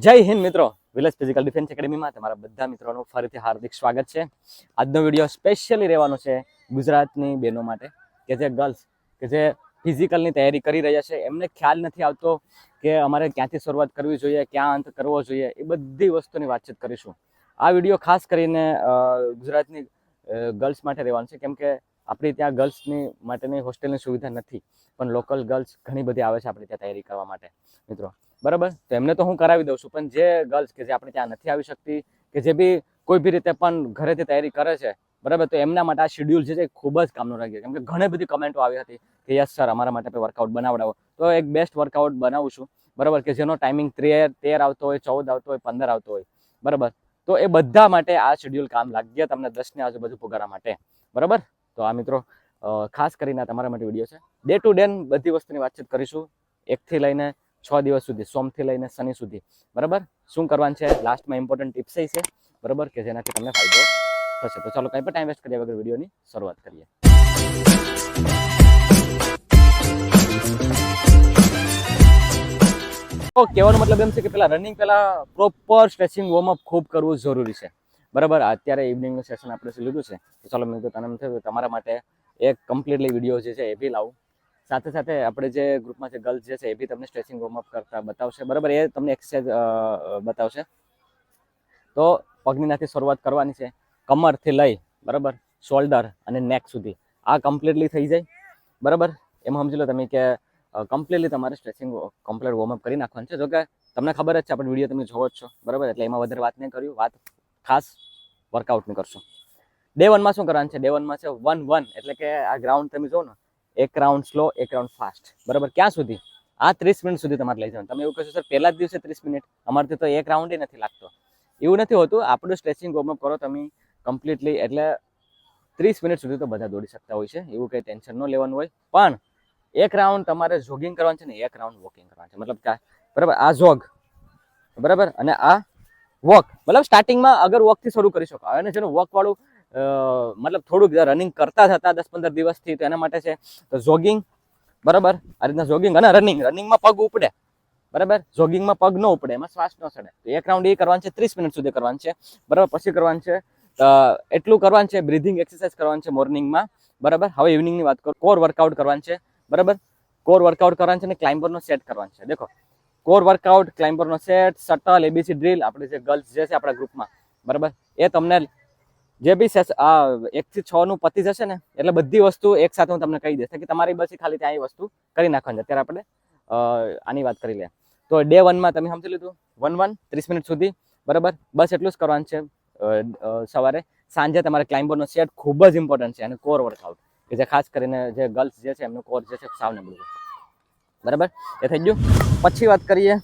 જય હિન્દ મિત્રો, village physical defence એકેડમીમાં તમારા બધા મિત્રોનું ફરીથી હાર્દિક સ્વાગત છે. આજનો વિડીયો સ્પેશિયલી રહેવાનો છે ગુજરાતની બહેનો માટે કે જે ગર્લ્સ કે જે ફિઝિકલની તૈયારી કરી રહ્યા છે. એમને ખ્યાલ નથી આવતો કે અમારે ક્યાંથી શરૂઆત કરવી જોઈએ, ક્યાં અંત કરવો જોઈએ. એ બધી વસ્તુની વાતચીત કરીશું. આ વિડીયો ખાસ કરીને ગુજરાતની ગર્લ્સ માટે રહેવાનો છે, કેમ કે આપણી ત્યાં ગર્લ્સની માટેની હોસ્ટેલની સુવિધા નથી, પણ લોકલ ગર્લ્સ ઘણી બધી આવે છે આપણે ત્યાં તૈયારી કરવા માટે મિત્રો. બરાબર, તો એમને તો હું કરાવી દઉં છું, પણ જે ગર્લ્સ કે જે આપણે ત્યાં નથી આવી શકતી કે જે બી કોઈ બી રીતે પણ ઘરેથી તૈયારી કરે છે, બરાબર, તો એમના માટે આ શેડ્યુલ છે જે ખૂબ જ કામનું લાગ્યું. કેમ કે ઘણી બધી કમેન્ટો આવી હતી કે યસ સર અમારા માટે વર્કઆઉટ બનાવડાવો. તો એક બેસ્ટ વર્કઆઉટ બનાવું છું, બરાબર, કે જેનો ટાઈમિંગ 13 આવતો હોય, 14 આવતો હોય, 15 આવતો હોય, બરાબર. તો એ બધા માટે આ શેડ્યુલ કામ લાગ્યા તમને 10 ની આજુબાજુ પુગારા માટે, બરાબર. તો આ મિત્રો ખાસ કરીને તમારા માટે વિડીયો છે. ડે ટુ ડે બધી વસ્તુની વાતચીત કરીશું, 1 થી લઈને 6 દિવસ સુધી, સોમથી લઈને શનિ સુધી, બરાબર. શું કરવાનું છે, લાસ્ટમાં ઇમ્પોર્ટન્ટ ટિપ્સ છે, બરાબર, કે જેનાથી તમને ફાયદો થશે. તો ચાલો કંઈ પણ ટાઈમ વેસ્ટ કર્યા વગર વિડીયોની શરૂઆત કરીએ. તો કહેવાનો મતલબ એમ છે કે પેલા રનિંગ પહેલા પ્રોપર સ્ટ્રેચિંગ વોર્મઅપ ખૂબ કરવું જરૂરી છે, બરાબર. અત્યારે ઇવનિંગનું સેશન આપણે લીધું છે, તો ચાલો મેં તો તને થયું તમારા માટે એક કમ્પ્લીટલી વિડીયો જે છે એ બી લાવું. સાથે સાથે આપણે જે ગ્રુપમાં જે ગર્લ્સ જે છે એ બી તમને સ્ટ્રેચિંગ વોર્મઅપ કરતા બતાવશે, બરાબર. એ તમને એક્સરસાઇઝ બતાવશે. તો પગની નાથી શરૂઆત કરવાની છે, કમરથી લઈ, બરાબર, શોલ્ડર અને નેક સુધી આ કમ્પ્લીટલી થઈ જાય, બરાબર. એમાં સમજી લો તમે કે કમ્પ્લીટલી તમારે સ્ટ્રેચિંગ કમ્પ્લીટ વોર્મઅપ કરી નાખવાનું છે. જો કે તમને ખબર જ છે, આપણે વિડીયો તમે જોવો જ છો, બરાબર, એટલે એમાં વધારે વાત નહીં કર્યું, વાત ખાસ વર્કઆઉટની કરશું. ડે 1માં શું કરવાનું છે? ડે 1માં છે 1-1, એટલે કે આ ગ્રાઉન્ડ તમે જો ને, એક રાઉન્ડ સ્લો, એક રાઉન્ડ ફાસ્ટ, બરાબર. ક્યાં સુધી? આ 30 મિનિટ સુધી તમારે લઈ જવાનું. તમે એવું કહેશો સર પહેલા જ દિવસે 30 મિનિટ, અમારથી તો એક રાઉન્ડ નથી લાગતો. એવું નથી હોતું. આપણું સ્ટ્રેચિંગ વોર્મઅપ કરો તમે કમ્પ્લીટલી, એટલે 30 મિનિટ સુધી તો બધા દોડી શકતા હોય છે, એવું કંઈ ટેન્શન ન લેવાનું હોય. પણ એક રાઉન્ડ તમારે જોગિંગ કરવાનું છે ને એક રાઉન્ડ વોકિંગ કરવાનું છે, મતલબ કે બરાબર, આ જોગ, બરાબર, અને આ વોક. મતલબ સ્ટાર્ટિંગમાં અગર વોકથી શરૂ કરી શકો, અને જેનું વોક વાળું મતલબ થોડુંક રનિંગ કરતા હતા 10-15 દિવસથી, તો એના માટે છે તો જોગિંગ, બરાબર. આ રીતના જોગિંગ અને રનિંગમાં પગ ઉપડે, બરાબર. જોગિંગમાં પગ ન ઉપડે, એમાં શ્વાસ ન ચડે. તો એક રાઉન્ડ એ કરવાનું છે, 30 મિનિટ સુધી કરવાનું છે, બરાબર. પછી કરવાનું છે એટલું કરવાનું છે, બ્રીધિંગ એક્સરસાઇઝ કરવાનું છે મોર્નિંગમાં, બરાબર. હવે ઇવનિંગની વાત કરો, કોર વર્કઆઉટ કરવાનું છે, બરાબર. કોર વર્કઆઉટ કરવાનું છે અને ક્લાઇમ્બરનો સેટ કરવાનું છે. દેખો, કોર વર્કઆઉટ, ક્લાઇમ્બરનો સેટ, શટલ, એબીસી ડ્રીલ, આપણે જે ગર્લ્સ જે છે આપણા ગ્રુપમાં, બરાબર, એ તમને જે બી 1 થી 6 નું પતી જશે ને, એટલે બધી વસ્તુ એક સાથે હું તમને કહી દઈશ કે તમારી બસ ખાલી ત્યાં એ વસ્તુ કરી નાખવાની. અત્યારે આપણે આની વાત કરી લે. તો ડે 1માં તમે સમજી લીધું, 1-1 30 મિનિટ સુધી, બરાબર. બસ એટલું જ કરવાનું છે. સવારે, સાંજે તમારે ક્લાઇમ્બરનો સેટ ખૂબ જ ઇમ્પોર્ટન્ટ છે, અને કોર વર્કઆઉટ કે જે ખાસ કરીને જે ગર્લ્સ જે છે એમનું કોર જે છે સાવ નબળું, બરાબર. એ થઈ ગયું. પછી વાત કરીએ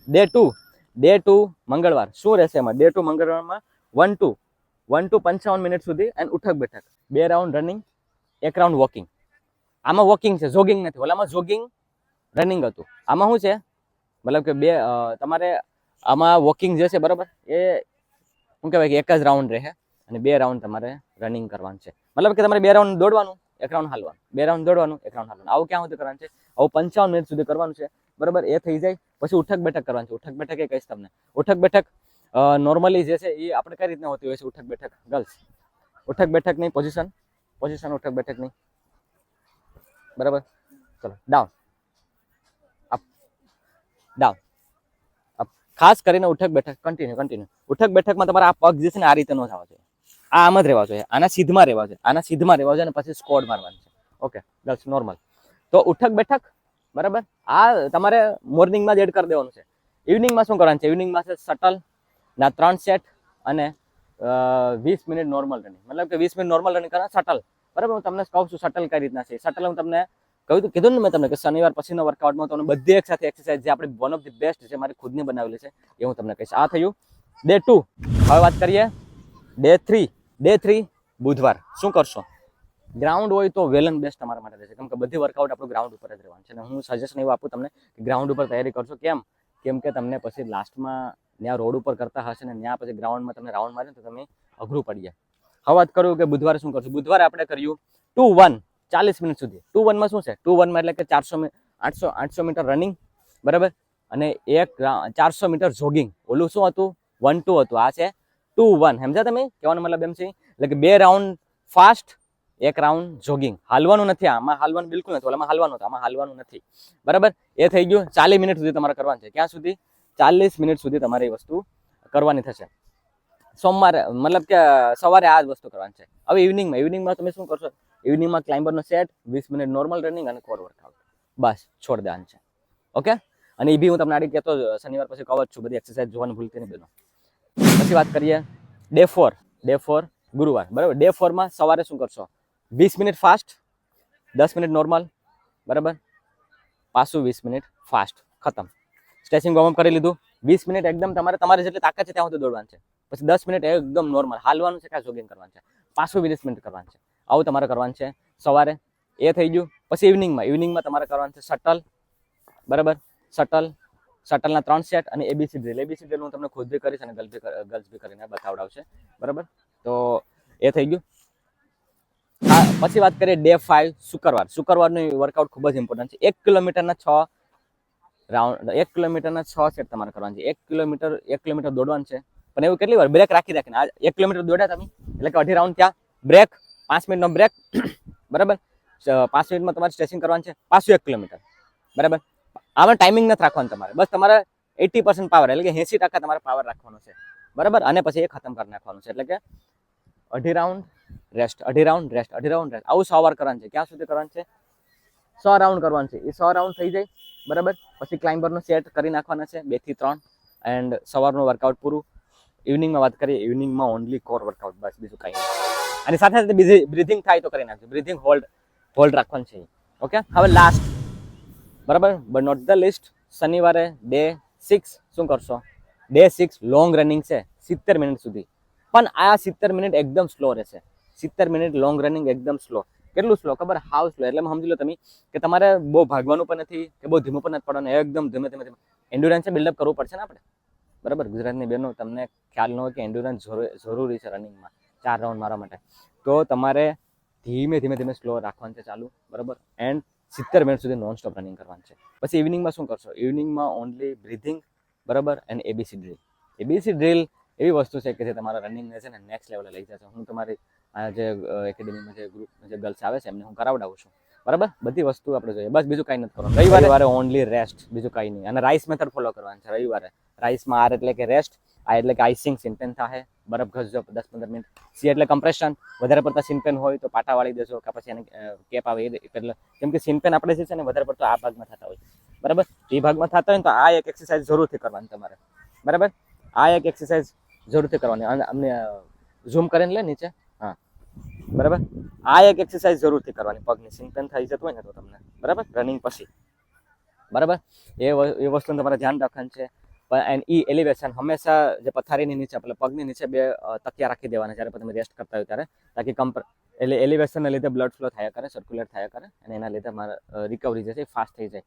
ડે 2. ડે 2 મંગળવાર શું રહેશે એમાં? ડે 2 મંગળવારમાં 1-2 55 મિનિટ સુધી, અને ઉઠક બેઠક, 2 રાઉન્ડ રનિંગ, 1 રાઉન્ડ વોકિંગ. આમાં વોકિંગ છે, જોગિંગ નથી. ઓલામાં જોગિંગ રનિંગ હતું, આમાં શું છે, મતલબ કે તમારે આમાં વોકિંગ જે છે, બરાબર, એ શું કહેવાય કે 1 જ રાઉન્ડ રહે, અને 2 રાઉન્ડ તમારે રનિંગ કરવાનું છે. મતલબ કે તમારે 2 રાઉન્ડ દોડવાનું, 1 રાઉન્ડ હાલવાનું, 2 રાઉન્ડ દોડવાનું, 1 રાઉન્ડ હાલવાનું. આવું ક્યાં સુધી કરવાનું છે? આવું 55 મિનિટ સુધી કરવાનું છે, બરાબર. એ થઈ જાય પછી ઉઠક બેઠક કરવાનું છે. ઉઠક બેઠક એ કહીશ તમને. ઉઠક બેઠક નોર્મલી જે છે એ આપણે કઈ રીતના હોતી હોય છે ઉઠક બેઠક ગર્લ્સ? ઉઠક બેઠકની પોઝિશન ઉઠક બેઠકની, બરાબર. ચલો, ડાઉન, અપ, ડાઉન, અપ. ખાસ કરીને ઉઠક બેઠક કન્ટિન્યુ. ઉઠક બેઠકમાં તમારા આ પગ જે છે ને આ રીતે ન થવા જોઈએ, આ આમ જ રહેવા જોઈએ, આના સીધમાં રહેવા જોઈએ, આના સીધમાં રહેવા જોઈએ, અને પછી સ્કોડ મારવાનું છે. Okay girls, normal. તો ઉઠક બેઠક, બરાબર, આ તમારે મોર્નિંગમાં જ એડ કરી દેવાનું છે. ઇવનિંગમાં શું કરવાનું છે? ઇવનિંગમાં છે શટલ ના 3 સેટ, અને 20 મિનિટ નોર્મલ રનિંગ. મતલબ કે 20 મિનિટ નોર્મલ રનિંગ કરવાનું શટલ, બરાબર. હું તમને કહું છું શટલ કઈ રીતના છે. શટલ હું તમને કીધું ને મેં તમને કે શનિવાર પછીનો વર્કઆઉટમાં તમને બધી એક સાથે એક્સરસાઇઝ જે આપણે વન ઓફ ધી બેસ્ટ છે, મારી ખુદની બનાવેલી છે, એ હું તમને કહીશ. આ થયું ડે 2. હવે વાત કરીએ ડે 3. ડે 3 બુધવાર. શું કરશો? ગ્રાઉન્ડ હોય તો વેલ એન્ડ બેસ્ટ તમારા માટે રહેશે, કેમ કે બધી વર્કઆઉટ આપણું ગ્રાઉન્ડ ઉપર જ રહેવાનું છે. અને હું સજેશન એવું આપું તમને કે ગ્રાઉન્ડ ઉપર તૈયારી કરશો. કેમ કે તમને પછી લાસ્ટમાં ત્યાં રોડ ઉપર કરતા હશે ને ત્યાં પછી ગ્રાઉન્ડમાં તમને રાઉન્ડ મારે તો તમે અઘરું પડી જાય. હવે વાત કરું કે બુધવારે શું કરશું? બુધવારે આપણે કર્યું 2-1 40 મિનિટ સુધી. 2-1માં શું છે? 2-1માં એટલે કે 800 મીટર રનિંગ, બરાબર, અને 400 મીટર જોગિંગ. ઓલું શું હતું? 1-2 હતું. આ છે 2-1. સમજ્યા તમે? કહેવાનો મતલબ એમ છે એટલે કે 2 રાઉન્ડ ફાસ્ટ, 1 રાઉન્ડ જોગિંગ. હાલવાનું નથી, આમાં હાલવાનું બિલકુલ નથી, ઓલામાં હાલવાનું હતું, આમાં હાલવાનું નથી. બરાબર? એ થઈ ગયું. 40 મિનિટ સુધી તમારે કરવાનું છે. ક્યાં સુધી? 40 મિનિટ સુધી તમારે એ વસ્તુ કરવાની થશે. સોમવારે મતલબ કે સવારે આ જ વસ્તુ કરવાની છે. હવે ઇવનિંગમાં તમે શું કરશો? ઇવનિંગમાં ક્લાઇમ્બરનો સેટ, 20 મિનિટ નોર્મલ રનિંગ અને કોર વર્કઆઉટ. બસ છોડ દેવાનું છે. ઓકે? અને એ બી હું તમને આડી કહેતો શનિવાર પછી કવર છું, બધી એક્સરસાઇઝ જોવાનું ભૂલતી નહીં બેનો. પછી વાત કરીએ ડે 4 ગુરુવાર. બરાબર? ડે 4માં સવારે શું કરશો? 20 મિનિટ ફાસ્ટ, 10 મિનિટ નોર્મલ. બરાબર? પાછું 20 મિનિટ ફાસ્ટ. ખતમ. સ્ટ્રેચિંગ વોર્મઅપ કરી લીધું. 20 મિનિટ એકદમ તમારે જેટલી તાકાત છે ત્યાં સુધી દોડવાનું છે. પછી 10 મિનિટ એકદમ નોર્મલ હાલવાનું છે, કાં જોગિંગ કરવાનું છે. પાછું 20 મિનિટ કરવાનું છે. આવું તમારે કરવાનું છે સવારે. એ થઈ ગયું. પછી ઇવનિંગમાં તમારે કરવાનું છે શટલ. બરાબર? શટલના 3 સેટ અને એબીસી ડ્રીલ હું તમને ખુદ બી કરીશ અને ગર્લ્સ બી કરીને બતાવડાવશે. બરાબર? તો એ થઈ ગયું. પછી વાત કરીએ ડે 5 શુક્રવારનું વર્કઆઉટ ખૂબ જ ઇમ્પોર્ટન્ટ છે. 1 કિલોમીટરના 6 રાઉન્ડ, 1 કિલોમીટરના 6 સેટ તમારે કરવાનું છે. 1 કિલોમીટર દોડવાનું છે. પણ એવું કેટલી વાર બ્રેક રાખીને 1 કિલોમીટર દોડ્યા તમે એટલે કે 2.5 રાઉન્ડ ત્યાં બ્રેક, 5 મિનિટનો બ્રેક. બરાબર? 5 મિનિટમાં તમારે સ્ટ્રેચિંગ કરવાનું છે. પાછું 1 કિલોમીટર. બરાબર? આમાં ટાઈમિંગ નથી રાખવાનું તમારે. બસ તમારે 80% પાવર એટલે કે 80% તમારે પાવર રાખવાનો છે. બરાબર? અને પછી એ ખતમ કરી નાખવાનું છે. એટલે કે 2.5 round rest, 2.5 round rest, 2.5 round rest. આવું 100 વાર કરવાનું છે. ક્યાં સુધી કરવાનું છે? 100 રાઉન્ડ કરવાનું છે. એ 100 રાઉન્ડ થઈ જાય. બરાબર? પછી ક્લાઇમ્બરનો સેટ કરી નાખવાના છે 2 થી 3 એન્ડ સવારનું વર્કઆઉટ પૂરું. ઇવનિંગમાં વાત કરીએ, ઇવનિંગમાં ઓનલી કોર વર્કઆઉટ, બસ બીજું કાંઈ નહીં. અને સાથે સાથે બ્રીથિંગ થાય તો કરી નાખજો. બ્રીથિંગ હોલ્ડ રાખવાનું છે. ઓકે? હવે લાસ્ટ, બરાબર, બટ નોટ ધ લિસ્ટ, શનિવારે ડે 6 શું કરશો? ડે 6 લોંગ રનિંગ છે 70 મિનિટ સુધી. પણ આ 70 મિનિટ એકદમ સ્લો રહેશે. 70 મિનિટ લોંગ રનિંગ એકદમ સ્લો. કેટલું સ્લો ખબર? હાવ સ્લો. એટલે સમજી લો તમે કે તમારે બહુ ભાગવાનું પણ નથી કે બહુ ધીમું પણ નથી પડવાનું. એકદમ ધીમે એન્ડ્યોરન્સ બિલ્ડઅપ કરવું પડશે ને આપણે. બરાબર? ગુજરાતની બહેનો તમને ખ્યાલ ન હોય કે એન્ડ્યોરન્સ જરૂરી છે રનિંગમાં 4 રાઉન્ડ મારવા માટે. તો તમારે ધીમે સ્લો રાખવાનું છે ચાલુ. બરાબર? એન્ડ 70 મિનિટ સુધી નોન સ્ટોપ રનિંગ કરવાનું છે. પછી ઇવનિંગમાં શું કરશો? ઇવનિંગમાં ઓનલી બ્રીથિંગ. બરાબર? એન્ડ એબીસી ડ્રીલ એવી વસ્તુ છે કે જે તમારા રનિંગને છે ને નેક્સ્ટ લેવલે લઈ જશે. હું તમારી આ જે એકેડેમીમાં જે ગ્રુપમાં જે ગર્લ્સ આવે છે એમને હું કરાવડાવું છું. બરાબર? બધી વસ્તુ આપણે જોઈએ. બસ બીજું કાંઈ નથી કરવાનું. રવિવારે ઓનલી રેસ્ટ, બીજું કાંઈ નહીં. અને રાઈસ મેથડ ફોલો કરવાની છે રવિવારે. રાઈસમાં આર એટલે કે રેસ્ટ, આ એટલે કે આઈસિંગ, સિનપેન થાય, બરફ ઘસજો 10-15 મિનિટ. સી એટલે કમ્પ્રેશન, વધારે પડતા સિનપેન હોય તો પાટા વાળી દેજો કે પછી એને કેપ આવે એટલે, કેમ કે સિનપેન આપણે જે છે ને વધારે પડતો આ ભાગમાં થતા હોય. બરાબર? એ ભાગમાં થતા હોય ને તો આ એક એક્સરસાઇઝ જરૂરથી કરવાની તમારે. બરાબર? આ એક એક્સરસાઇઝ જરૂરથી કરવાની. અને અમને ઝૂમ કરીને લે નીચે. હા, બરાબર? આ એક એક્સરસાઇઝ જરૂરથી કરવાની. પગની સિનપેન થઈ જતું હોય ને તો તમને. બરાબર? રનિંગ પછી. બરાબર? એ વસ્તુનું તમારે ધ્યાન રાખવાનું છે. એન્ડ એલિવેશન હંમેશા જે પથારીની નીચે એટલે પગની નીચે 2 તકિયા રાખી દેવાના જ્યારે તમે રેસ્ટ કરતા હોય ત્યારે, તાકી એટલે એલિવેશનને લીધે બ્લડ ફ્લો થયા કરે, સર્ક્યુલેટ થયા કરે અને એના લીધે મારા રિકવરી જે છે ફાસ્ટ થઈ જાય.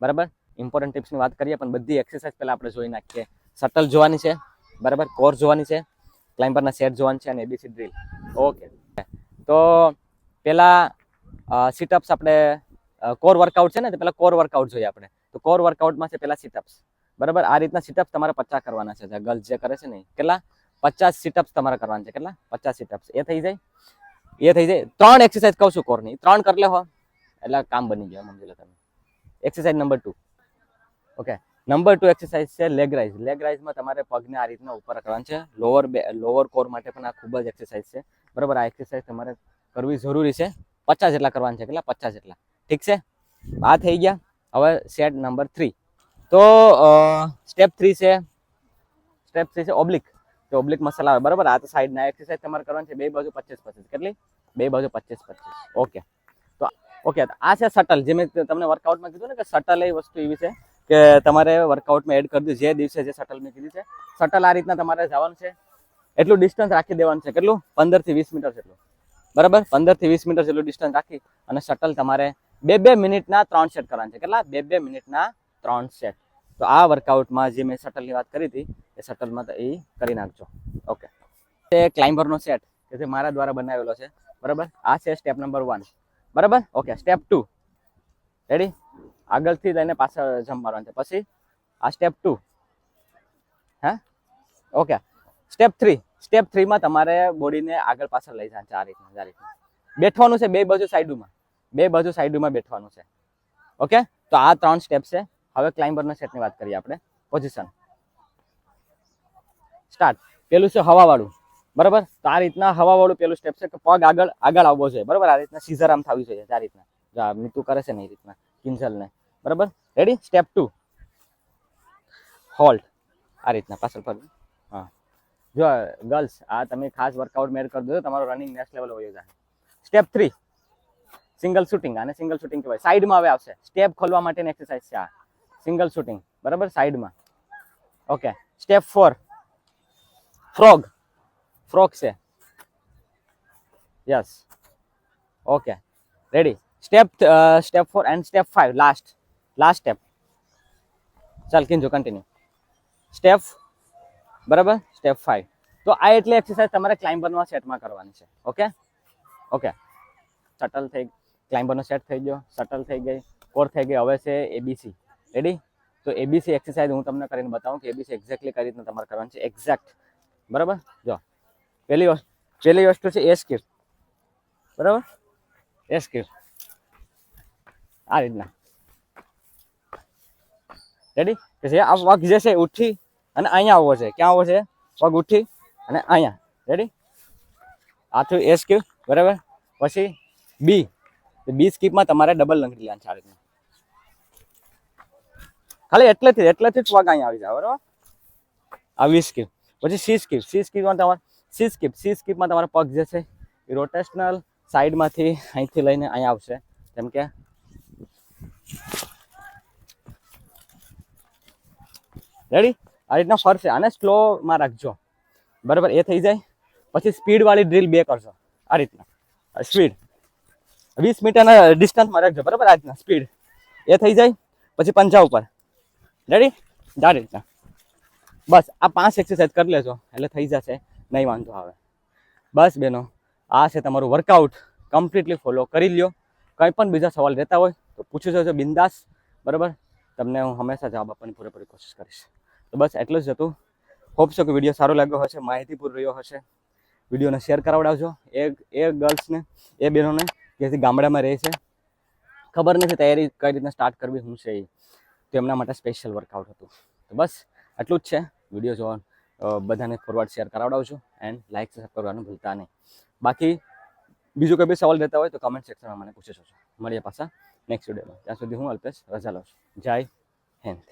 બરાબર? ઇમ્પોર્ટન્ટ ટિપ્સની વાત કરીએ પણ બધી એક્સરસાઇઝ પહેલાં આપણે જોઈ નાખીએ. શટલ જોવાની છે. બરાબર? કોર જોવાની છે, ક્લાઇમ્બરના સેટ જોવાની છે અને એબીસી ડ્રીલ. ઓકે, તો પહેલાં સિટઅપ્સ આપણે કોર વર્કઆઉટ છે ને, તો પહેલાં કોર વર્કઆઉટ જોઈએ આપણે. તો કોર વર્કઆઉટમાં છે પહેલાં સિટઅપ્સ. બરાબર? આ રીતના સિટઅપ્સ તમારે 50 કરવાના છે. ગર્લ્સ જે કરે છે ને કેટલા? 50 સિટઅપ્સ તમારે કરવાના છે. કેટલા? 50 સિટઅપ્સ. એ થઈ જાય. 3 એક્સરસાઇઝ કહું છું કોરની, 3 કરી લેવો એટલે કામ બની ગયું. સમજી લો તમે. Exercise number 2. Okay, number 2 exercise છે લેગ રાઇઝ. લેગ રાઇઝમાં તમારે પગને આ રીતના ઉપર કરવાનું છે. લોઅર કોર માટે પણ આ ખૂબ જ એક્સરસાઇઝ છે. બરાબર? આ એક્સરસાઇઝ તમારે કરવી જરૂરી છે. 50 જેટલા કરવાના છે. કેટલા? 50 જેટલા. ઠીક છે? આ થઈ ગયા. હવે સેટ નંબર 3. તો સ્ટેપ 3 છે ઓબ્લિક. તો ઓબ્લિક મસલ આવે. બરાબર? આ તો સાઈડના એક્સરસાઇઝ તમારે કરવાની છે. 2 બાજુ 25-25. કેટલી? 2 બાજુ 25-25. ઓકે, તો આ છે શટલ. જે મેં તમને વર્કઆઉટમાં કીધું ને કે શટલ એ વસ્તુ એવી છે કે તમારે વર્કઆઉટમાં એડ કરી દો. જે દિવસે જે શટલ મેં કીધી છે, શટલ આ રીતના તમારે જવાનું છે. એટલું ડિસ્ટન્સ રાખી દેવાનું છે. કેટલું? 15 થી 20 મીટર જેટલું. બરાબર? 15 થી 20 મીટર જેટલું ડિસ્ટન્સ રાખી અને શટલ તમારે 2-2 મિનિટના 3 સેટ કરવાના છે. કેટલા? 2-2 મિનિટના 3 સેટ. તો આ વર્કઆઉટમાં જે મેં શટલની વાત કરી હતી એ શટલમાં તો એ કરી નાખજો. ઓકે, તે ક્લાઇમ્બરનો સેટ કે જે મારા દ્વારા બનાવેલો છે. બરાબર? આ છે સ્ટેપ નંબર 1. બરાબર? Okay, step 2. રેડી? આગળથી લઈને પાછળ જમ્પ મારવાનું છે. પછી આ સ્ટેપ 2. હા, ઓકે. સ્ટેપ 3. સ્ટેપ 3 માં તમારે બોડીને આગળ પાછળ લઈ જવાનું છે આ રીતના. બેઠવાનું છે બે બાજુ સાઈડમાં બેઠવાનું છે. ઓકે, તો આ 3 સ્ટેપ છે. હવે ક્લાઇમ્બરના સેટની વાત કરીએ આપણે. Position start. પેલું છે હવાવાળું, બરાબર. તો આ રીતના હવાવાળું પેલું સ્ટેપ છે કે પગ આગળ આવવો જોઈએ, બરાબર. આ રીતના સીઝર આમ થવી જોઈએ, આ રીતના. જો આ મિતુ કરે છે ને એ રીતના કિંજલને, બરાબર. રેડી. Step 2 hold. આ રીતના પાછળ ફરવું. હા, જો ગર્લ્સ આ તમે ખાસ વર્કઆઉટ મેર કરી દો, તમારો રનિંગ નેક્સ્ટ લેવલ હોઈ જાય. Step 3 single shooting. આને સિંગલ શૂટિંગ કહેવાય. સાઈડમાં હવે આવશે. સ્ટેપ ખોલવા માટેની એક્સરસાઇઝ છે આ સિંગલ શૂટિંગ, બરાબર, સાઈડમાં. ઓકે. સ્ટેપ 4 ફ્રોગ છે. Yes, okay, ready. Step 4 and step 5 last step. ચાલ કિંજો કન્ટિન્યુ. સ્ટેપ, બરાબર, સ્ટેપ 5. તો આ એટલી એક્સરસાઇઝ તમારે ક્લાઇમ્બરના સેટમાં કરવાની છે. ઓકે. શટલ થઈ, ક્લાઇમ્બરનો સેટ થઈ ગયો, શટલ થઈ ગઈ, કોર થઈ ગઈ. હવે છે એબીસી. રેડી. તો એબીસી એક્સરસાઇઝ હું તમને કરીને બતાવું કે એબીસી એક્ઝેક્ટલી કઈ રીતના તમારે કરવાની છે. એક્ઝેક્ટ, બરાબર. જો પહેલી વસ્તુ છે એ સ્કીપ, બરાબર. એ સ્કીપ આ રીતના. રેડી. પછી આ પગ જે છે ઉઠી અને અહીંયા આવવો છે. ક્યાં આવવો છે? પગ ઉઠી અને અહીંયા. રેડી. આ થયું એ સ્કીપ, બરાબર. પછી બી સ્કીપમાં તમારે ડબલ લંગડી લેવાની છે આ રીતના. ખાલી એટલેથી જ પગ અહીંયા આવી જાય, બરાબર. આ વી સ્કીપ. પછી સી સ્કીપમાં તમારા પગ જે છે એ રોટેશનલ સાઈડમાંથી અહીંથી લઈને અહીંયા આવશે. જેમ કે રેડી. આ રીતના ફરશે. આને સ્લોમાં રાખજો, બરાબર. એ થઈ જાય. પછી સ્પીડ વાળી ડ્રીલ 2 કરશો આ રીતના. સ્પીડ 20 મીટરના ડિસ્ટન્સમાં રાખજો, બરાબર. આ રીતના સ્પીડ એ થઈ જાય. પછી પંજા ઉપર. રેડી. આ રીતના બસ આ 5 એક્સરસાઇઝ કરી લેજો એટલે થઈ જશે, નહીં વાંધો આવે. બસ બેનો, આ છે તમારું વર્કઆઉટ. કમ્પ્લીટલી ફોલો કરી લ્યો. કંઈ પણ બીજા સવાલ રહેતા હોય તો પૂછી જજો બિંદાસ, બરાબર. તમને હું હંમેશા જવાબ આપવાની પૂરેપૂરી કોશિશ કરીશ. તો બસ એટલું જ હતું. હોપ છો કે વિડીયો સારો લાગ્યો હશે, માહિતીપૂર્ણ રહ્યો હશે. વિડીયોને શેર કરાવડાવજો એ ગર્લ્સને, એ બહેનોને કે જે ગામડામાં રહે છે, ખબર નથી તૈયારી કઈ રીતના સ્ટાર્ટ કરવી શું છે એ. તો એમના માટે સ્પેશિયલ વર્કઆઉટ હતું. તો બસ આટલું જ છે. વિડીયો જોવા બધાને ફોરવર્ડ શેર કરાવડાવજો એન્ડ લાઇક સબસ્ક્રાઈબ કરવાનું ભૂલતા નહીં. બાકી બીજું કોઈ બી સવાલ રહેતા હોય તો કમેન્ટ સેક્શનમાં મને પૂછી શકશો. મળીએ પાછા નેક્સ્ટ વિડીયોમાં. ત્યાં સુધી હું અલ્પેશ રજા લઉં છું. જય હિન્દ.